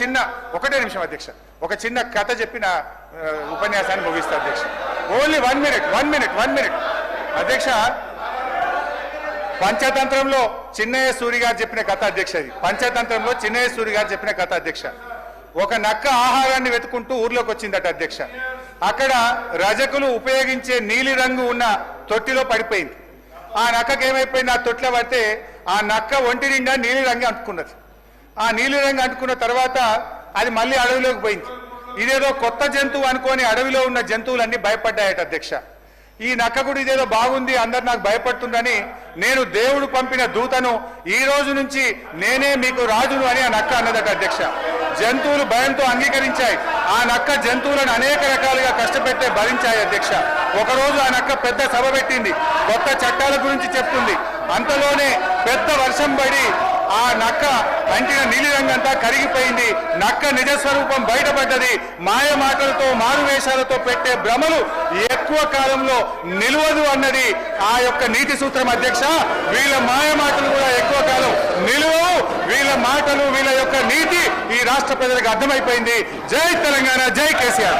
చిన్న ఒకటే నిమిషం అధ్యక్ష, ఒక చిన్న కథ చెప్పిన ఉపన్యాసాన్ని ముగిస్తా అధ్యక్ష. ఓన్లీ 1 మినిట్ అధ్యక్ష. పంచతంత్రంలో చిన్నయ్య సూరి గారు చెప్పిన కథ అధ్యక్ష. ఇది పంచతంత్రంలో చిన్నయ్య సూరి గారు చెప్పిన కథ అధ్యక్ష. ఒక నక్క ఆహారాన్ని వెతుకుంటూ ఊర్లోకి వచ్చిందట అధ్యక్ష. అక్కడ రజకులు ఉపయోగించే నీలి రంగు ఉన్న తొట్టిలో పడిపోయింది. ఆ నక్కకి ఏమైపోయింది, ఆ తొట్టిలో పడితే ఆ నక్క ఒంటి నిండా నీలి రంగు అంటుకున్నది. ఆ నీలి రంగు అంటుకున్న తర్వాత అది మళ్ళీ అడవిలోకి పోయింది. ఇదేదో కొత్త జంతువు అనుకొని అడవిలో ఉన్న జంతువులన్నీ భయపడ్డాయట అధ్యక్ష. ఈ నక్క కూడా ఇదేదో బాగుంది, అందరు నాకు భయపడుతుందని నేను దేవుడు పంపిన దూతను, ఈ రోజు నుంచి నేనే మీకు రాజును అని ఆ నక్క అన్నదట అధ్యక్ష. జంతువులు భయంతో అంగీకరించాయి. ఆ నక్క జంతువులను అనేక రకాలుగా కష్టపెట్టే భరించాయి అధ్యక్ష. ఒకరోజు ఆ నక్క పెద్ద సభ పెట్టింది, కొత్త చట్టాల గురించి చెప్తుంది. అంతలోనే పెద్ద వర్షం పడి ఆ నక్క అంటిన నీలిరంగంతా కరిగిపోయింది. నక్క నిజస్వరూపం బయటపడ్డది. మాయ మాటలతో మారువేషాలతో పెట్టే భ్రమలు ఎక్కువ కాలంలో నిలవదు అన్నది ఆ యొక్క నీతి సూత్రం అధ్యక్ష. వీళ్ళ మాయ మాటలు కూడా ఎక్కువ కాలం నిలువవు. వీళ్ళ మాటలు, వీళ్ళ యొక్క నీతి ఈ రాష్ట్ర ప్రజలకు అర్థమైపోయింది. జై తెలంగాణ, జై కేసీఆర్.